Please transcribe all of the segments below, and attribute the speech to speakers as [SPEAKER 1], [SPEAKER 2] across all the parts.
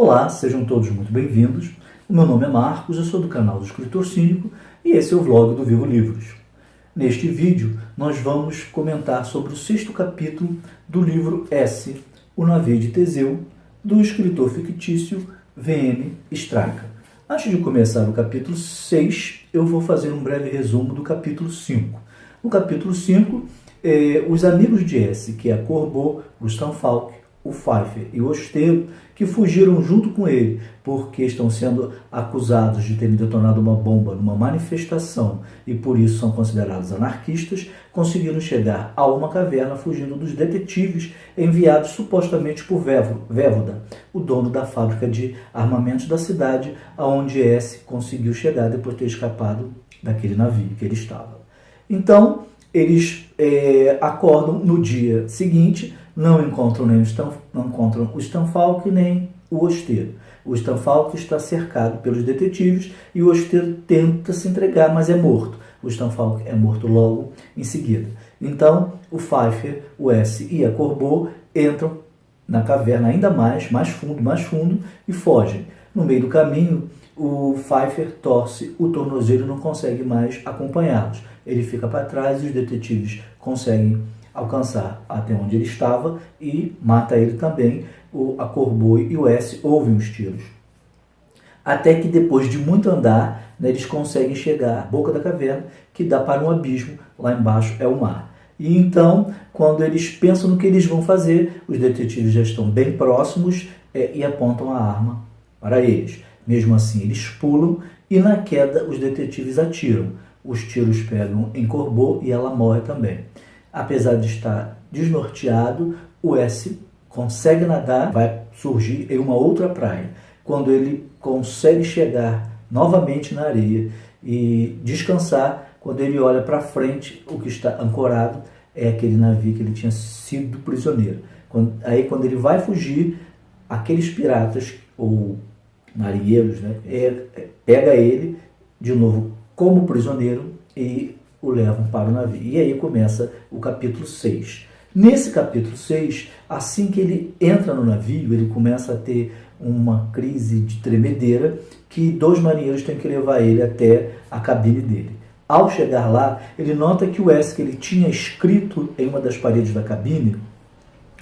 [SPEAKER 1] Olá, sejam todos muito bem-vindos. O meu nome é Marcos, eu sou do canal do Escritor Cínico e esse é o vlog do Vivo Livros. Neste vídeo, nós vamos comentar sobre o 6º capítulo do livro S, O Navio de Teseu, do escritor fictício V.M. Stryker. Antes de começar o capítulo 6, eu vou fazer um breve resumo do capítulo 5. No capítulo 5, os amigos de S, que é a Corbeau, o Stanfalk, o Pfeiffer e o Osteiro, que fugiram junto com ele, porque estão sendo acusados de terem detonado uma bomba numa manifestação e por isso são considerados anarquistas, conseguiram chegar a uma caverna fugindo dos detetives enviados supostamente por Vévoda, o dono da fábrica de armamentos da cidade, aonde S conseguiu chegar depois de ter escapado daquele navio que ele estava. Então, eles acordam no dia seguinte, não encontram o Stanfalk nem o Osteiro. O Stanfalk está cercado pelos detetives e o Osteiro tenta se entregar, mas é morto. O Stanfalk é morto logo em seguida. Então, o Pfeiffer, o S e a Corbeau entram na caverna ainda mais fundo, e fogem. No meio do caminho, o Pfeiffer torce o tornozelo e não consegue mais acompanhá-los. Ele fica para trás e os detetives conseguem alcançar até onde ele estava e mata ele também. A Corbeau e o S ouvem os tiros. Até que depois de muito andar, eles conseguem chegar à boca da caverna, que dá para um abismo, lá embaixo é o mar. E então, quando eles pensam no que eles vão fazer, os detetives já estão bem próximos e apontam a arma para eles. Mesmo assim, eles pulam e na queda os detetives atiram. Os tiros pegam em Corbeau e ela morre também. Apesar de estar desnorteado, o S consegue nadar, vai surgir em uma outra praia. Quando ele consegue chegar novamente na areia e descansar, quando ele olha para frente, o que está ancorado é aquele navio que ele tinha sido prisioneiro. Quando ele vai fugir, aqueles piratas ou marinheiros, pega ele de novo como prisioneiro e o levam para o navio. E aí começa o capítulo 6. Nesse capítulo 6, assim que ele entra no navio, ele começa a ter uma crise de tremedeira, que 2 marinheiros têm que levar ele até a cabine dele. Ao chegar lá, ele nota que o S que ele tinha escrito em uma das paredes da cabine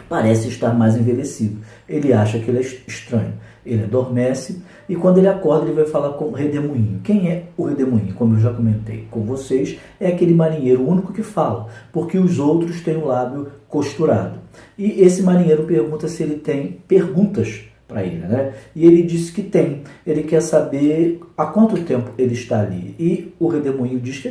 [SPEAKER 1] parece estar mais envelhecido. Ele acha que ele é estranho. Ele adormece e quando ele acorda ele vai falar com o Redemoinho. Quem é o Redemoinho? Como eu já comentei com vocês, é aquele marinheiro único que fala, porque os outros têm o lábio costurado. E esse marinheiro pergunta se ele tem perguntas para ele, E ele disse que tem. Ele quer saber há quanto tempo ele está ali. E o Redemoinho diz que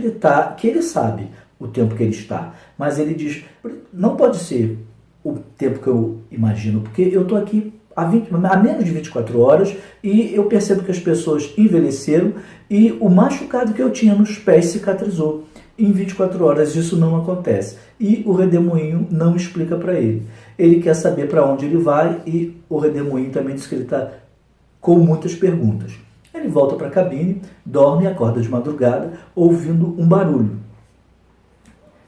[SPEAKER 1] ele sabe o tempo que ele está. Mas ele diz, não pode ser o tempo que eu imagino, porque eu estou aqui há menos de 24 horas e eu percebo que as pessoas envelheceram e o machucado que eu tinha nos pés cicatrizou. Em 24 horas isso não acontece. E o Redemoinho não explica para ele. Ele quer saber para onde ele vai e o Redemoinho também diz que ele está com muitas perguntas. Ele volta para a cabine, dorme e acorda de madrugada ouvindo um barulho.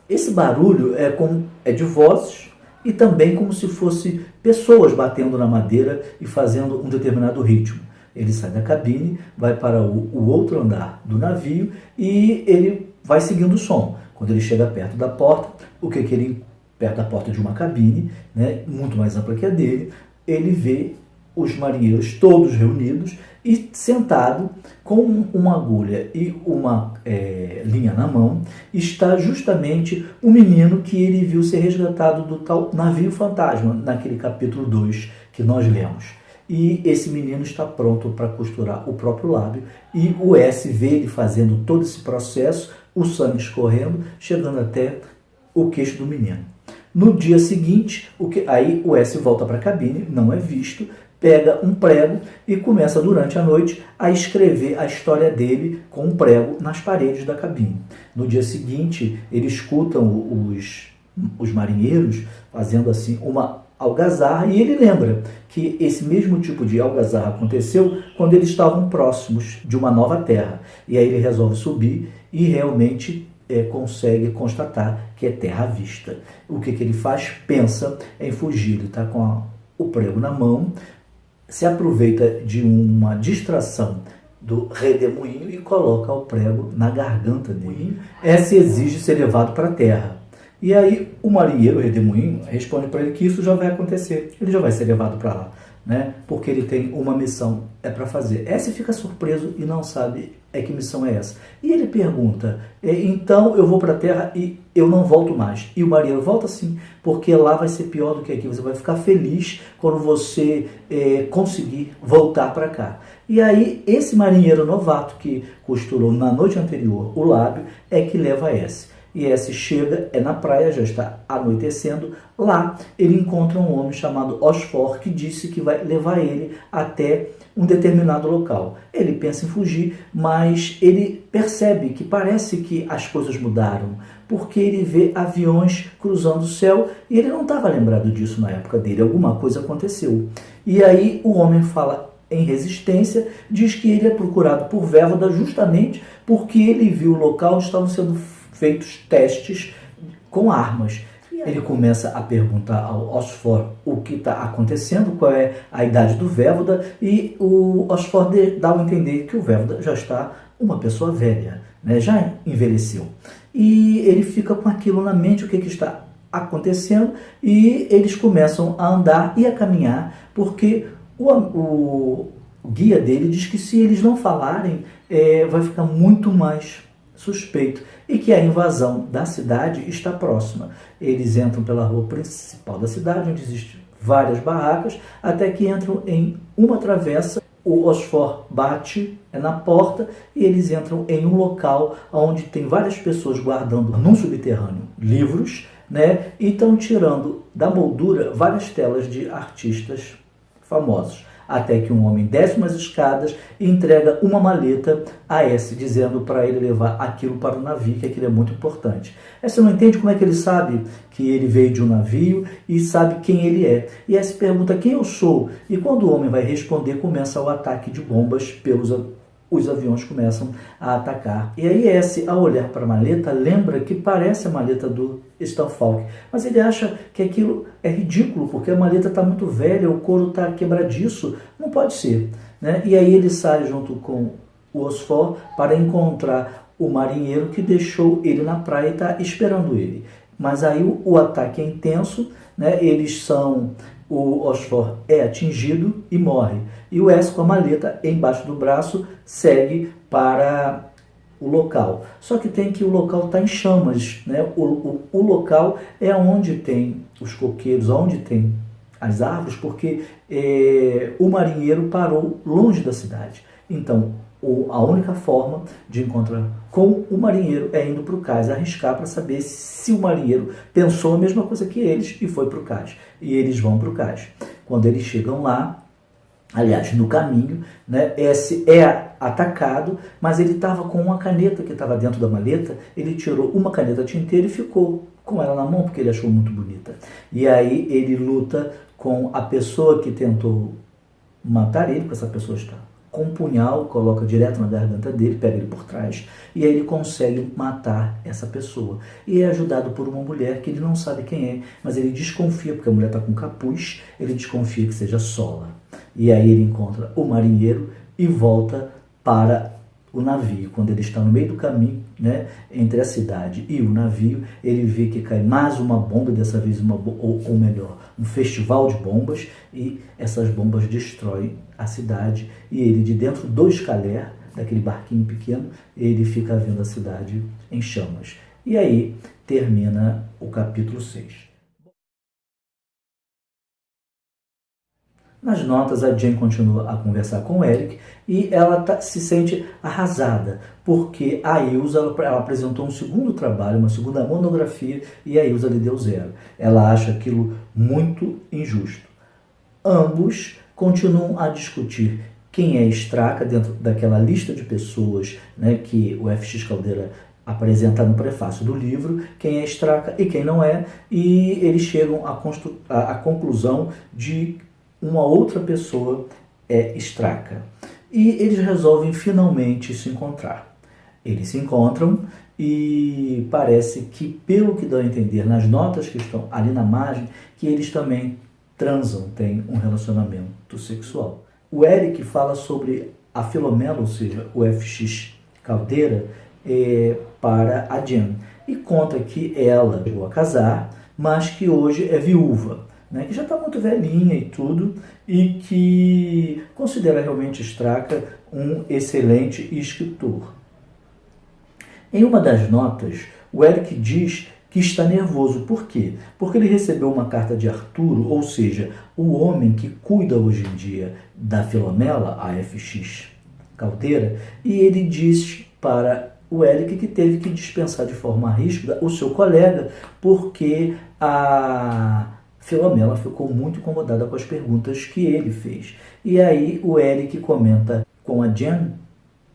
[SPEAKER 1] Esse barulho é de vozes, e também como se fosse pessoas batendo na madeira e fazendo um determinado ritmo. Ele sai da cabine, vai para o outro andar do navio e ele vai seguindo o som. Quando ele chega perto da porta, perto da porta de uma cabine, muito mais ampla que a dele, ele vê os marinheiros todos reunidos e sentado com uma agulha e uma linha na mão, está justamente o menino que ele viu ser resgatado do tal navio fantasma, naquele capítulo 2 que nós lemos. E esse menino está pronto para costurar o próprio lábio e o S vê ele fazendo todo esse processo, o sangue escorrendo, chegando até o queixo do menino. No dia seguinte, aí o S volta para a cabine, não é visto, pega um prego e começa durante a noite a escrever a história dele com um prego nas paredes da cabine. No dia seguinte, ele escuta os marinheiros fazendo assim uma algazarra e ele lembra que esse mesmo tipo de algazarra aconteceu quando eles estavam próximos de uma nova terra. E aí ele resolve subir e realmente consegue constatar que é terra à vista. O que ele faz? Pensa em fugir. Ele está com o prego na mão, se aproveita de uma distração do redemoinho e coloca o prego na garganta dele. Essa exige ser levado para a terra. E aí o marinheiro, o redemoinho, responde para ele que isso já vai acontecer, ele já vai ser levado para lá, né? Porque ele tem uma missão para fazer. Esse fica surpreso e não sabe que missão é essa. E ele pergunta, então eu vou para a terra e eu não volto mais. E o marinheiro volta sim, porque lá vai ser pior do que aqui. Você vai ficar feliz quando você conseguir voltar para cá. E aí esse marinheiro novato que costurou na noite anterior o lábio é que leva esse. E esse chega, na praia, já está anoitecendo. Lá ele encontra um homem chamado Osfor, que disse que vai levar ele até um determinado local. Ele pensa em fugir, mas ele percebe que parece que as coisas mudaram, porque ele vê aviões cruzando o céu e ele não estava lembrado disso na época dele. Alguma coisa aconteceu. E aí o homem fala em resistência, diz que ele é procurado por Vévoda justamente porque ele viu o local onde estavam sendo feitos testes com armas. Ele começa a perguntar ao Osfor o que está acontecendo, qual é a idade do Vévoda, e o Osfor dá a entender que o Vévoda já está uma pessoa velha, né? Já envelheceu. E ele fica com aquilo na mente, o que está acontecendo, e eles começam a andar e a caminhar, porque o guia dele diz que se eles não falarem, vai ficar muito mais suspeito e que a invasão da cidade está próxima. Eles entram pela rua principal da cidade, onde existem várias barracas, até que entram em uma travessa. O Osfor bate na porta e eles entram em um local onde tem várias pessoas guardando num subterrâneo livros, né? E estão tirando da moldura várias telas de artistas famosos. Até que um homem desce umas escadas e entrega uma maleta a S, dizendo para ele levar aquilo para o navio, que aquilo é muito importante. Você não entende como é que ele sabe que ele veio de um navio e sabe quem ele é. E S pergunta quem eu sou. E quando o homem vai responder, começa o ataque de bombas pelos os aviões começam a atacar. E aí S, ao olhar para a maleta, lembra que parece a maleta do Stalfalk, mas ele acha que aquilo é ridículo, porque a maleta está muito velha, o couro está quebradiço, não pode ser, né? E aí ele sai junto com o Osfor para encontrar o marinheiro que deixou ele na praia e está esperando ele. Mas aí o ataque é intenso, né? O Osfor é atingido e morre. E o S, com a maleta embaixo do braço, segue para o local. Só que tem que o local está em chamas, né? O local é onde tem os coqueiros, onde tem as árvores, porque o marinheiro parou longe da cidade. Então, a única forma de encontrar com o marinheiro é indo para o cais, arriscar para saber se o marinheiro pensou a mesma coisa que eles e foi para o cais. E eles vão para o cais. Quando eles chegam lá, aliás, no caminho, né, esse é atacado, mas ele estava com uma caneta que estava dentro da maleta, ele tirou uma caneta tinteira e ficou com ela na mão, porque ele achou muito bonita. E aí ele luta com a pessoa que tentou matar ele, porque essa pessoa está com um punhal, coloca direto na garganta dele, pega ele por trás, e aí ele consegue matar essa pessoa. E é ajudado por uma mulher que ele não sabe quem é, mas ele desconfia, porque a mulher está com capuz, ele desconfia que seja Sola. E aí ele encontra o marinheiro e volta para o navio. Quando ele está no meio do caminho, né, entre a cidade e o navio, ele vê que cai mais uma bomba, dessa vez ou melhor, um festival de bombas, e essas bombas destroem a cidade, e ele, de dentro do escaler, daquele barquinho pequeno, ele fica vendo a cidade em chamas. E aí termina o capítulo 6. Nas notas, a Jane continua a conversar com o Eric e ela se sente arrasada, porque a Ilsa ela apresentou um segundo trabalho, uma segunda monografia, e a Ilsa lhe deu 0. Ela acha aquilo muito injusto. Ambos continuam a discutir quem é Straka dentro daquela lista de pessoas, né, que o F.X. Caldeira apresenta no prefácio do livro, quem é Straka e quem não é, e eles chegam à conclusão de uma outra pessoa é Straka. E eles resolvem finalmente se encontrar. Eles se encontram e parece que, pelo que dá a entender nas notas que estão ali na margem, que eles também transam, têm um relacionamento sexual. O Eric fala sobre a Filomela, ou seja, o FX Caldeira, para a Jen, e conta que ela chegou a casar, mas que hoje é viúva, né, que já está muito velhinha e tudo, e que considera realmente Straka um excelente escritor. Em uma das notas, o Eric diz que está nervoso. Por quê? Porque ele recebeu uma carta de Arturo, ou seja, o homem que cuida hoje em dia da Filomela, a FX Caldeira, e ele diz para o Eric que teve que dispensar de forma ríspida o seu colega, porque a Filomela ficou muito incomodada com as perguntas que ele fez. E aí o Eric comenta com a Jen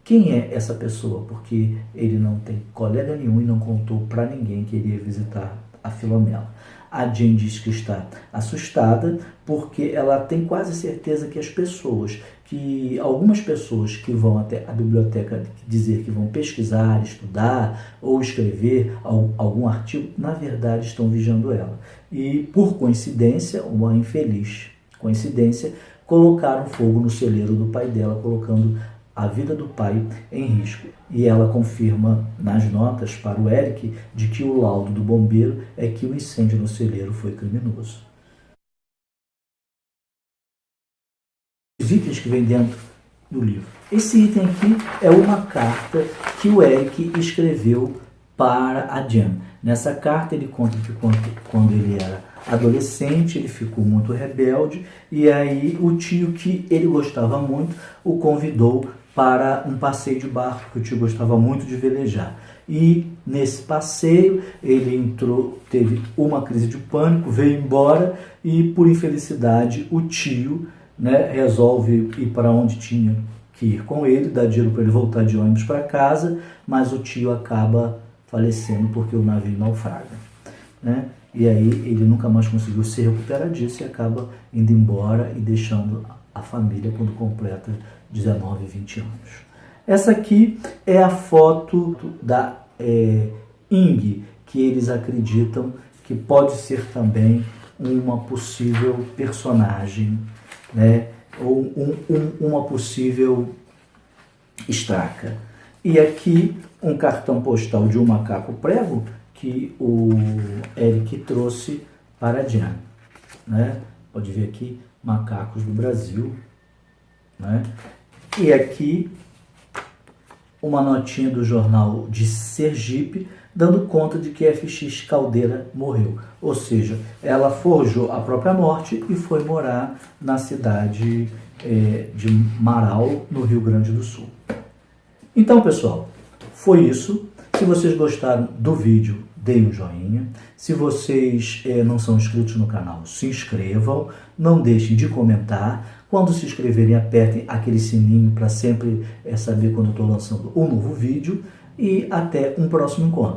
[SPEAKER 1] quem é essa pessoa, porque ele não tem colega nenhum e não contou para ninguém que iria visitar a Filomela. A Jen diz que está assustada porque ela tem quase certeza que algumas pessoas que vão até a biblioteca dizer que vão pesquisar, estudar ou escrever algum artigo, na verdade estão vigiando ela. E por coincidência, uma infeliz coincidência, colocaram fogo no celeiro do pai dela, colocando a vida do pai em risco. E ela confirma nas notas para o Eric de que o laudo do bombeiro é que o incêndio no celeiro foi criminoso. Os itens que vem dentro do livro. Esse item aqui é uma carta que o Eric escreveu para a Jen. Nessa carta ele conta que quando ele era adolescente ele ficou muito rebelde e aí o tio, que ele gostava muito, o convidou para um passeio de barco, que o tio gostava muito de velejar. E nesse passeio ele teve uma crise de pânico, veio embora e por infelicidade o tio, né, resolve ir para onde tinha que ir com ele, dá dinheiro para ele voltar de ônibus para casa, mas o tio acaba falecendo porque o navio naufraga, né? E aí ele nunca mais conseguiu se recuperar disso e acaba indo embora e deixando a família quando completa 19, 20 anos. Essa aqui é a foto da Ing, que eles acreditam que pode ser também uma possível personagem, né? Ou uma possível Straka. E aqui um cartão postal de um macaco prego que o Eric trouxe para a Jen, né? Pode ver aqui macacos do Brasil, né? E aqui uma notinha do jornal de Sergipe dando conta de que FX Caldeira morreu. Ou seja, ela forjou a própria morte e foi morar na cidade de Marau, no Rio Grande do Sul. Então, pessoal, foi isso. Se vocês gostaram do vídeo, deem um joinha. Se vocês não são inscritos no canal, se inscrevam. Não deixem de comentar. Quando se inscreverem, apertem aquele sininho para sempre saber quando eu estou lançando um novo vídeo. E até um próximo encontro.